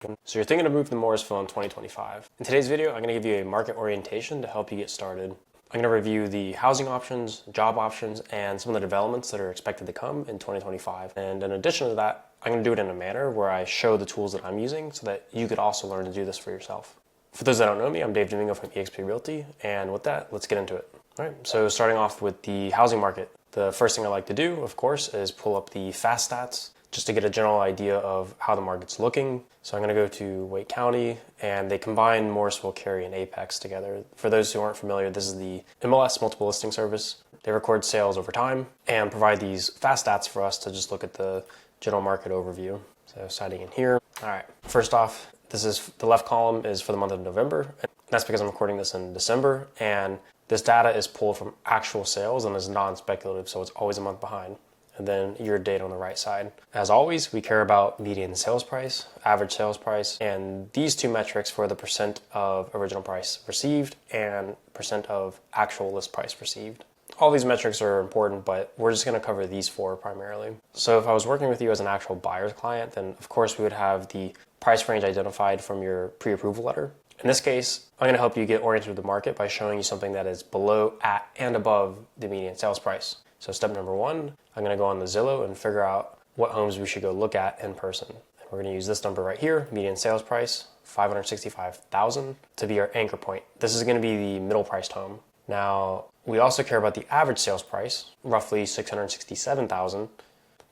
So you're thinking of moving to Morrisville in 2025. In today's video, I'm going to give you a market orientation to help you get started. I'm going to review the housing options, job options, and some of the developments that are expected to come in 2025. And in addition to that, I'm going to do it in a manner where I show the tools that I'm using so that you could also learn to do this for yourself. For those that don't know me, I'm Domingo from eXp Realty, and with that, let's get into it. All right, so starting off with the housing market, the first thing I like to do, of course, is pull up the fast stats just to get a general idea of how the market's looking. So I'm going to go to Wake County, and they combine Morrisville, Cary, and Apex together. For those who aren't familiar, this is the MLS multiple listing service. They record sales over time and provide these fast stats for us to just look at the general market overview. So citing in here. All right, first off, this is the left column is for the month of November. And that's because I'm recording this in December, and this data is pulled from actual sales and is non-speculative, so it's always a month behind. And then year date on the right side. As always, we care about median sales price, average sales price, and these two metrics for the percent of original price received and percent of actual list price received. All these metrics are important, but we're just going to cover these four primarily. So if I was working with you as an actual buyer's client, then of course we would have the price range identified from your pre-approval letter. In this case, I'm going to help you get oriented with the market by showing you something that is below, at, and above the median sales price. So step number one, I'm going to go on the Zillow and figure out what homes we should go look at in person. And we're going to use this number right here, median sales price, $565,000, to be our anchor point. This is going to be the middle priced home. Now, we also care about the average sales price, roughly $667,000.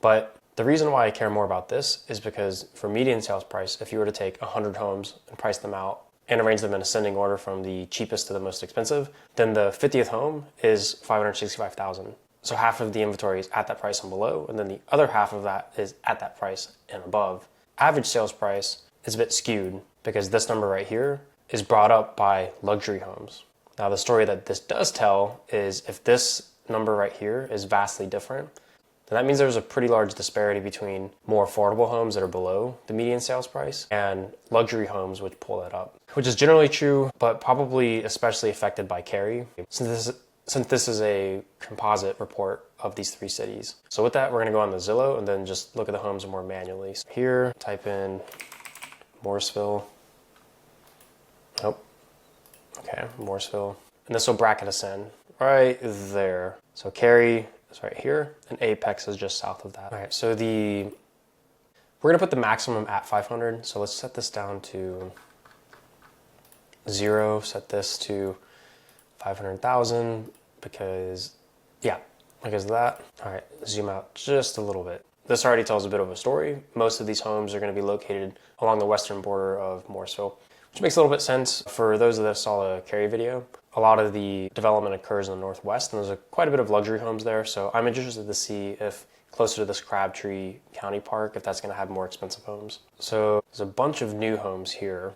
But the reason why I care more about this is because for median sales price, if you were to take 100 homes and price them out and arrange them in ascending order from the cheapest to the most expensive, then the 50th home is $565,000. So half of the inventory is at that price and below, and then the other half of that is at that price and above. Average sales price is a bit skewed because this number right here is brought up by luxury homes. Now the story that this does tell is if this number right here is vastly different, then that means there's a pretty large disparity between more affordable homes that are below the median sales price and luxury homes which pull that up, which is generally true, but probably especially affected by Cary, since this is a composite report of these three cities. So with that, we're gonna go on the Zillow and then just look at the homes more manually. So here, type in Morrisville. Oh, okay, Morrisville. And this will bracket us in right there. So Cary is right here, and Apex is just south of that. All right, so we're gonna put the maximum at 500. So let's set this down to 0, set this to 500,000 because of that. All right, zoom out just a little bit. This already tells a bit of a story. Most of these homes are going to be located along the western border of Morrisville, which makes a little bit sense. For those that saw the Cary video, a lot of the development occurs in the northwest, and there's quite a bit of luxury homes there. So I'm interested to see if closer to this Crabtree County Park, if that's going to have more expensive homes. So there's a bunch of new homes here.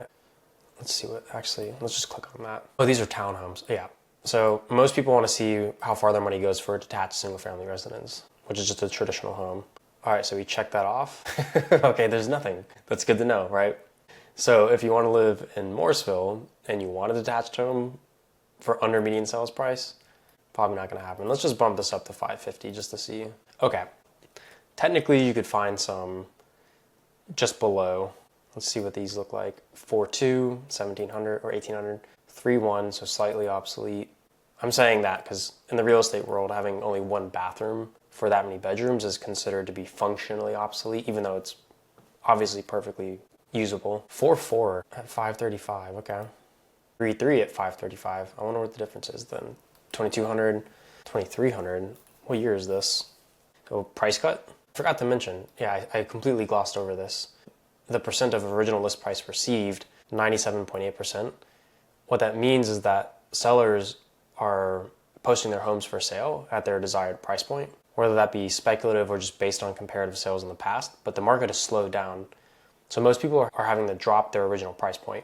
Let's see let's just click on that. Oh, these are townhomes. Yeah. So most people want to see how far their money goes for a detached single family residence, which is just a traditional home. All right, so we check that off. Okay, there's nothing. That's good to know, right? So if you want to live in Morrisville and you want a detached home for under median sales price, probably not going to happen. Let's just bump this up to 550 just to see. Okay. Technically, you could find some just below. Let's see what these look like. 4.2, 1,700 or 1,800. 3.1, so slightly obsolete. I'm saying that because in the real estate world, having only one bathroom for that many bedrooms is considered to be functionally obsolete, even though it's obviously perfectly usable. 4.4 at 535, okay. 3.3 at 535. I wonder what the difference is then. 2,200, 2,300. What year is this? Oh, price cut? Forgot to mention, yeah, I completely glossed over this. The percent of original list price received, 97.8%. What that means is that sellers are posting their homes for sale at their desired price point, whether that be speculative or just based on comparative sales in the past, but the market has slowed down. So most people are having to drop their original price point.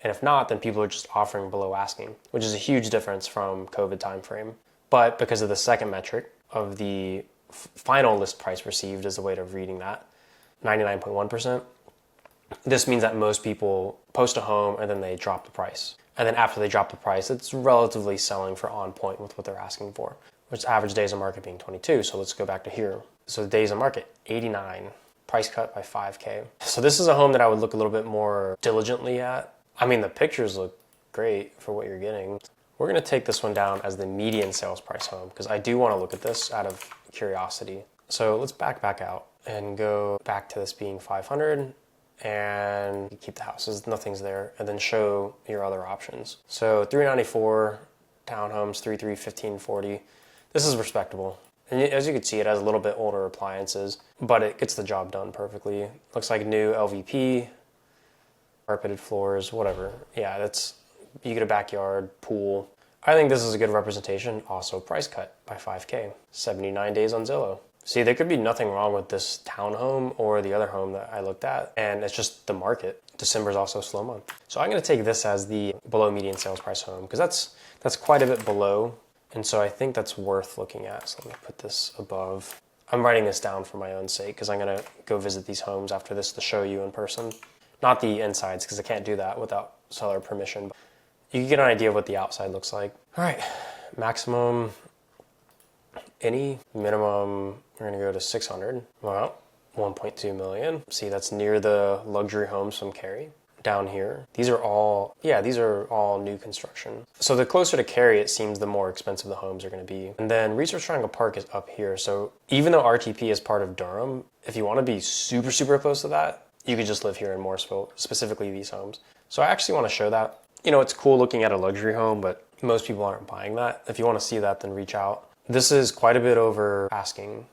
And if not, then people are just offering below asking, which is a huge difference from COVID timeframe. But because of the second metric of the final list price received is the way of reading that, 99.1%, this means that most people post a home and then they drop the price. And then after they drop the price, it's relatively selling for on point with what they're asking for, which average days on market being 22. So let's go back to here. So the days on market, 89. price cut by 5K. So this is a home that I would look a little bit more diligently at. I mean, the pictures look great for what you're getting. We're gonna take this one down as the median sales price home because I do wanna look at this out of curiosity. So let's back out and go back to this being 500 and keep the houses, nothing's there, and then show your other options. So 394 townhomes, 1540. This is respectable. And as you can see, it has a little bit older appliances, but it gets the job done perfectly. Looks like new LVP, carpeted floors, whatever. Yeah, you get a backyard, pool. I think this is a good representation. Also price cut by 5K, 79 days on Zillow. See, there could be nothing wrong with this townhome or the other home that I looked at, and it's just the market. December is also a slow month. So I'm gonna take this as the below median sales price home because that's quite a bit below. And so I think that's worth looking at. So let me put this above. I'm writing this down for my own sake because I'm gonna go visit these homes after this to show you in person. Not the insides because I can't do that without seller permission. You can get an idea of what the outside looks like. All right, maximum, any, minimum, we're gonna go to 600. Well, 1.2 million. See, that's near the luxury homes from Cary. Down here, these are all new construction. So the closer to Cary, it seems the more expensive the homes are gonna be. And then Research Triangle Park is up here. So even though RTP is part of Durham, if you wanna be super, super close to that, you could just live here in Morrisville, specifically these homes. So I actually wanna show that. You know, it's cool looking at a luxury home, but most people aren't buying that. If you wanna see that, then reach out. This is quite a bit over asking.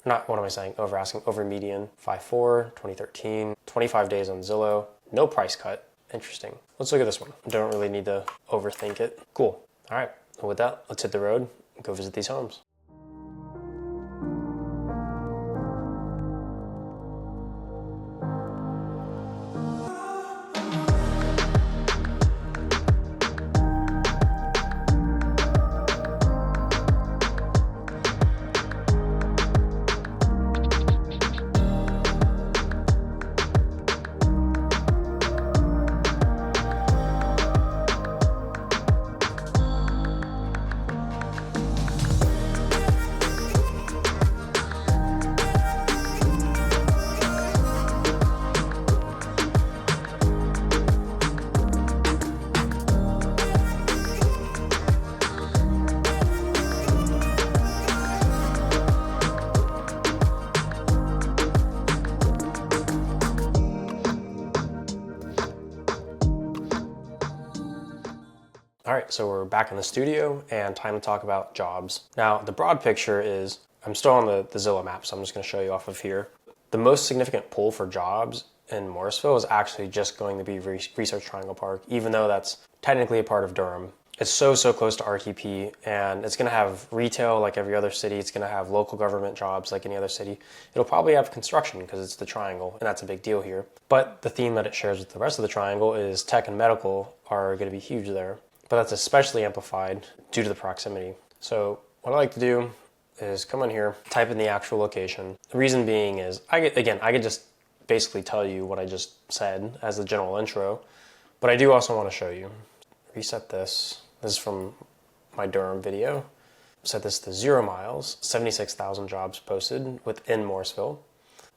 Over asking, over median. 5.4, 2013, 25 days on Zillow. No price cut. Interesting. Let's look at this one. Don't really need to overthink it. Cool. All right. Well, with that, let's hit the road and go visit these homes. All right, so we're back in the studio and time to talk about jobs. Now, the broad picture is, I'm still on the Zillow map, so I'm just gonna show you off of here. The most significant pull for jobs in Morrisville is actually just going to be Research Triangle Park, even though that's technically a part of Durham. It's so close to RTP, and it's gonna have retail like every other city. It's gonna have local government jobs like any other city. It'll probably have construction because it's the triangle, and that's a big deal here. But the theme that it shares with the rest of the triangle is tech and medical are gonna be huge there. But that's especially amplified due to the proximity. So what I like to do is come in here, type in the actual location. The reason being is, I could just basically tell you what I just said as the general intro, but I do also want to show you. Reset this. This is from my Durham video. Set this to 0 miles, 76,000 jobs posted within Morrisville.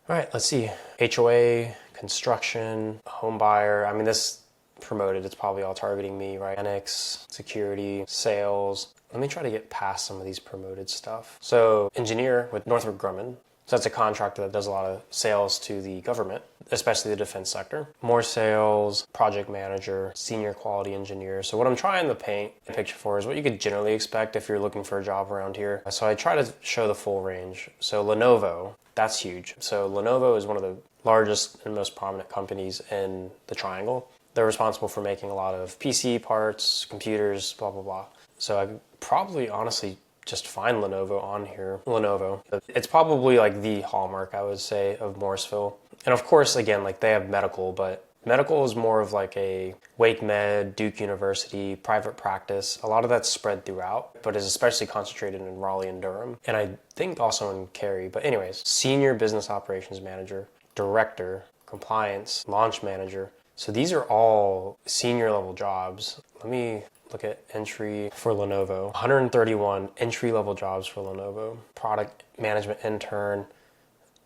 All right, let's see. HOA, construction, home buyer. I mean, this promoted, it's probably all targeting me, right? Annex, security, sales. Let me try to get past some of these promoted stuff. So engineer with Northrop Grumman. So that's a contractor that does a lot of sales to the government, especially the defense sector. More sales, project manager, senior quality engineer. So what I'm trying to paint a picture for is what you could generally expect if you're looking for a job around here. So I try to show the full range. So Lenovo, that's huge. So Lenovo is one of the largest and most prominent companies in the triangle. They're responsible for making a lot of PC parts, computers, blah, blah, blah. So I could probably honestly just find Lenovo on here. Lenovo. It's probably like the hallmark, I would say, of Morrisville. And of course, again, like they have medical, but medical is more of like a Wake Med, Duke University, private practice. A lot of that's spread throughout, but is especially concentrated in Raleigh and Durham. And I think also in Cary. But anyways, senior business operations manager, director, compliance, launch manager. So these are all senior level jobs. Let me look at entry for Lenovo. 131 entry level jobs for Lenovo. Product management intern,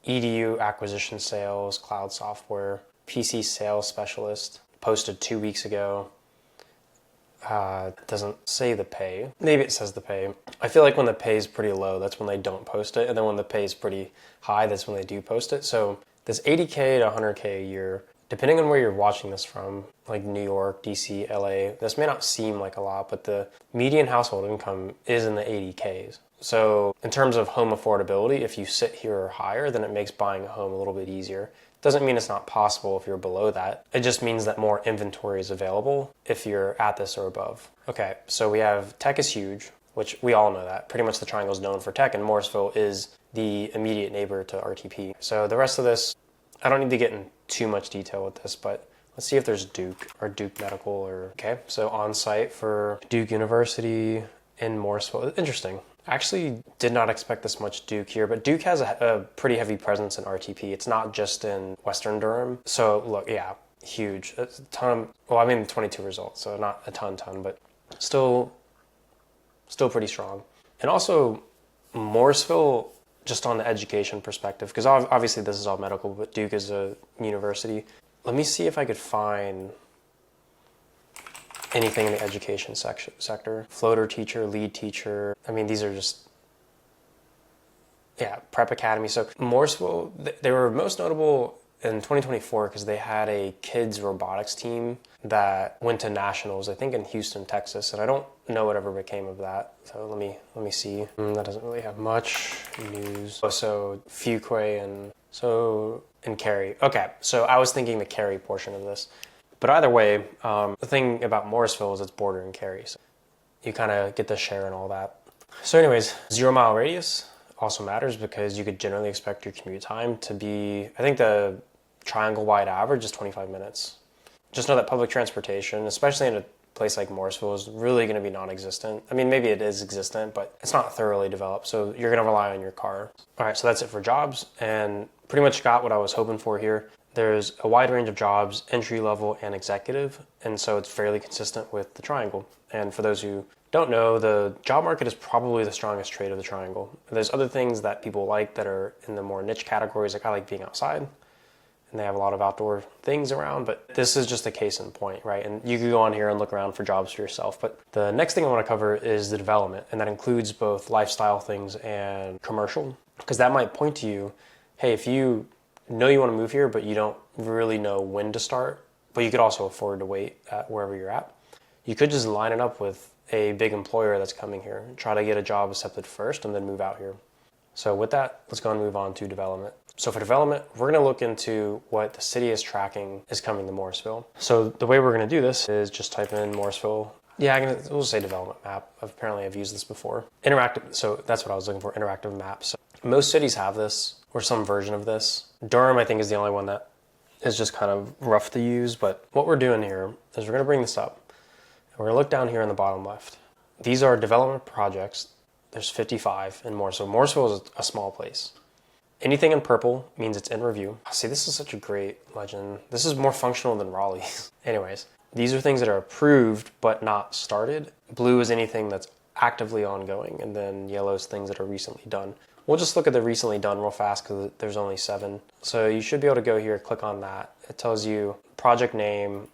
EDU acquisition sales, cloud software, PC sales specialist, posted 2 weeks ago. It doesn't say the pay. Maybe it says the pay. I feel like when the pay is pretty low, that's when they don't post it. And then when the pay is pretty high, that's when they do post it. So this 80K to 100K a year, depending on where you're watching this from, like New York, DC, LA, this may not seem like a lot, but the median household income is in the 80Ks. So in terms of home affordability, if you sit here or higher, then it makes buying a home a little bit easier. Doesn't mean it's not possible if you're below that. It just means that more inventory is available if you're at this or above. Okay, so we have tech is huge, which we all know that. Pretty much the triangle is known for tech, and Morrisville is the immediate neighbor to RTP. So the rest of this, I don't need to get in too much detail with this, but let's see if there's Duke or Duke Medical or, okay, so on site for Duke University in Morrisville. Interesting. I actually did not expect this much Duke here, but Duke has a pretty heavy presence in RTP. It's not just in Western Durham. So look, yeah, huge. A ton, well, I mean 22 results, so not a ton, but still pretty strong. And also Morrisville, just on the education perspective, because obviously this is all medical, but Duke is a university. Let me see if I could find anything in the education sector. Floater teacher, lead teacher. I mean, these are just, yeah, prep academy. So Morrisville, they were most notable in 2024 because they had a kids robotics team that went to nationals, I think in Houston, Texas. And I don't know whatever became of that. So let me see. That doesn't really have much news. Oh, so Fuquay and Cary. Okay, so I was thinking the Cary portion of this. But either way, the thing about Morrisville is it's bordering Cary, so you kind of get the share and all that. So anyways, 0 mile radius also matters because you could generally expect your commute time to be, I think the triangle-wide average is 25 minutes. Just know that public transportation, especially in a place like Morrisville, is really going to be non-existent. I mean, maybe it is existent, but it's not thoroughly developed, so you're going to rely on your car. All right, so that's it for jobs, and pretty much got what I was hoping for here. There's a wide range of jobs, entry level and executive, and so it's fairly consistent with the triangle. And for those who don't know, the job market is probably the strongest trait of the triangle. There's other things that people like that are in the more niche categories, like I like being outside, and they have a lot of outdoor things around, but this is just a case in point, right? And you can go on here and look around for jobs for yourself. But the next thing I want to cover is the development, and that includes both lifestyle things and commercial, because that might point to you, hey, if you know you want to move here, but you don't really know when to start, but you could also afford to wait at wherever you're at. You could just line it up with a big employer that's coming here, try to get a job accepted first and then move out here. So with that, let's go and move on to development. So for development, we're going to look into what the city is tracking is coming to Morrisville. So the way we're going to do this is just type in Morrisville. Yeah, we'll say development map. Apparently I've used this before. Interactive, so that's what I was looking for, interactive maps. So most cities have this or some version of this. Durham, I think, is the only one that is just kind of rough to use. But what we're doing here is we're going to bring this up. And we're going to look down here in the bottom left. These are development projects. There's 55 and more. So Morrisville is a small place. Anything in purple means it's in review. See, this is such a great legend. This is more functional than Raleigh. Anyways, these are things that are approved but not started. Blue is anything that's actively ongoing. And then yellow is things that are recently done. We'll just look at the recently done real fast because there's only 7. So you should be able to go here, click on that. It tells you project name,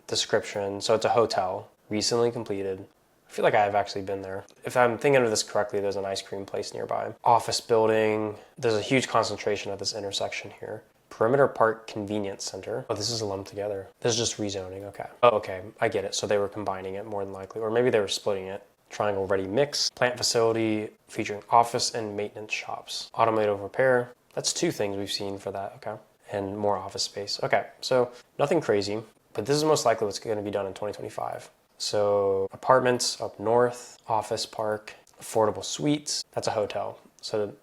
description. So it's a hotel, recently completed. I feel like I've actually been there. If I'm thinking of this correctly, there's an ice cream place nearby. Office building. There's a huge concentration at this intersection here. Perimeter Park Convenience Center. Oh, this is lumped together. This is just rezoning, okay. Oh, okay, I get it. So they were combining it more than likely, or maybe they were splitting it. Triangle ready mix, plant facility featuring office and maintenance shops, automotive repair. That's 2 things we've seen for that, okay? And more office space. Okay, so nothing crazy, but this is most likely what's going to be done in 2025. So apartments up north, office park, affordable suites. That's a hotel, so it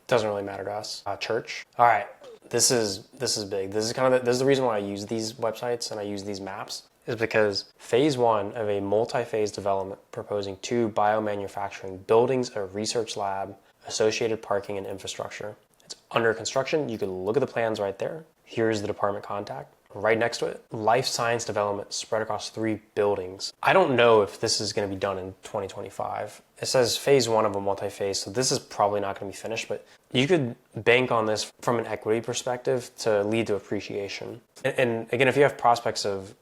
doesn't really matter to us. Church. All right, this is big. This is the reason why I use these websites and I use these maps. Is because phase 1 of a multi-phase development proposing 2 biomanufacturing buildings, a research lab, associated parking and infrastructure. It's under construction. You can look at the plans right there. Here's the department contact. Right next to it, life science development spread across 3 buildings. I don't know if this is going to be done in 2025. It says phase 1 of a multi-phase, so this is probably not going to be finished, but you could bank on this from an equity perspective to lead to appreciation. And again, if you have prospects of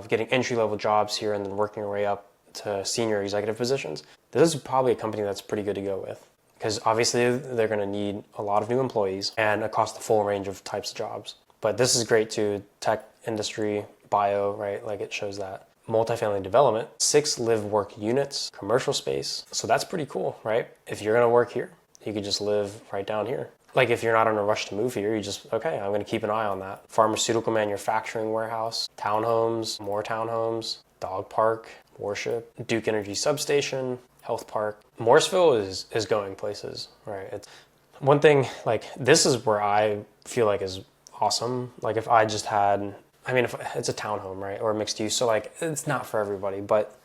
getting entry-level jobs here and then working your way up to senior executive positions, this is probably a company that's pretty good to go with. Because obviously they're going to need a lot of new employees and across the full range of types of jobs. But this is great too, tech industry, bio, right? Like it shows that. Multifamily development, 6 live work units, commercial space. So that's pretty cool, right? If you're going to work here, you could just live right down here. Like if you're not in a rush to move here, you just, okay, I'm going to keep an eye on that. Pharmaceutical manufacturing warehouse, townhomes, more townhomes, dog park, worship, Duke Energy substation, health park. Morrisville is going places, right? It's one thing, like this is where I feel like is awesome. Like if I just had, I mean, if it's a townhome, right? Or mixed use. So like, it's not for everybody, but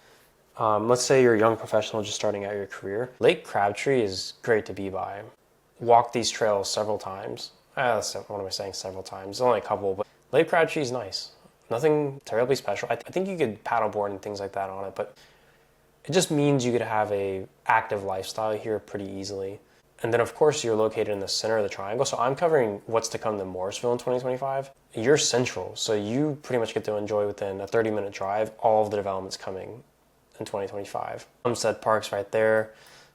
let's say you're a young professional just starting out your career. Lake Crabtree is great to be by. Walked these trails several times. What am I saying several times? Only a couple, but Lake Crabtree is nice. Nothing terribly special. I think you could paddleboard and things like that on it, but it just means you could have a active lifestyle here pretty easily. And then of course you're located in the center of the triangle. So I'm covering what's to come to Morrisville in 2025. You're central, so you pretty much get to enjoy within a 30-minute drive all of the developments coming in 2025. Homestead Park's right there.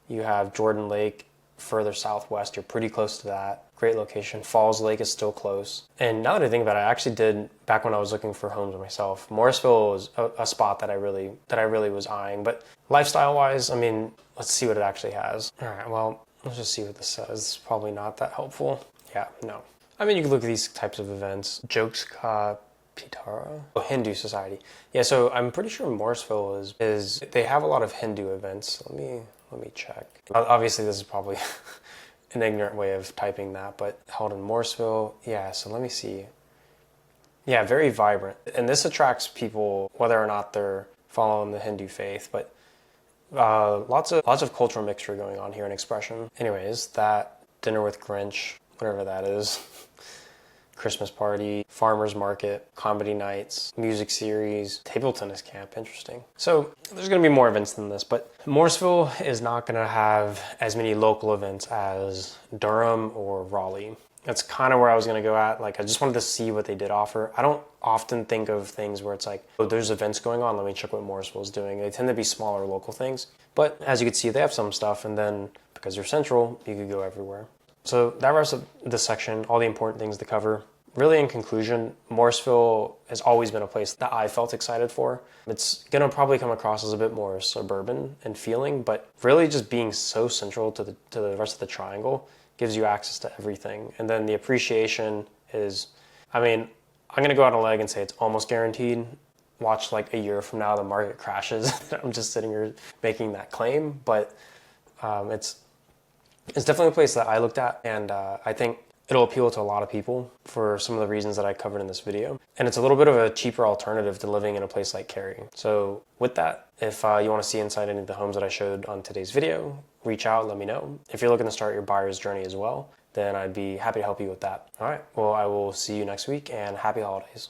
You have Jordan Lake further southwest. You're pretty close to that. Great location. Falls Lake is still close. And now that I think about it, I actually did, back when I was looking for homes myself, Morrisville was a spot that I really was eyeing. But lifestyle-wise, I mean, let's see what it actually has. All right, well, let's just see what this says. It's probably not that helpful. Yeah, no. I mean, you can look at these types of events. Jokes Ka Pitara? Oh, Hindu Society. Yeah, so I'm pretty sure Morrisville is they have a lot of Hindu events. Let me check. Obviously, this is probably an ignorant way of typing that, but held in Morrisville. Yeah, so let me see. Yeah, very vibrant. And this attracts people, whether or not they're following the Hindu faith, but lots of cultural mixture going on here in expression. Anyways, that Dinner with Grinch, whatever that is, Christmas party, farmers market, comedy nights, music series, table tennis camp. Interesting. So there's going to be more events than this, but Morrisville is not going to have as many local events as Durham or Raleigh. That's kind of where I was going to go at. Like, I just wanted to see what they did offer. I don't often think of things where it's like, oh, there's events going on, let me check what Morrisville is doing. They tend to be smaller local things. But as you can see, they have some stuff, and then because you're central, you could go everywhere. So that wraps up this section, all the important things to cover. Really, in conclusion, Morrisville has always been a place that I felt excited for. It's going to probably come across as a bit more suburban in feeling, but really just being so central to the rest of the triangle gives you access to everything. And then the appreciation is, I mean, I'm going to go out on a leg and say it's almost guaranteed. Watch like a year from now the market crashes. I'm just sitting here making that claim, but it's definitely a place that I looked at, and I think it'll appeal to a lot of people for some of the reasons that I covered in this video. And it's a little bit of a cheaper alternative to living in a place like Cary. So with that, if you want to see inside into the homes that I showed on today's video, reach out, let me know. If you're looking to start your buyer's journey as well, then I'd be happy to help you with that. All right, well, I will see you next week, and happy holidays.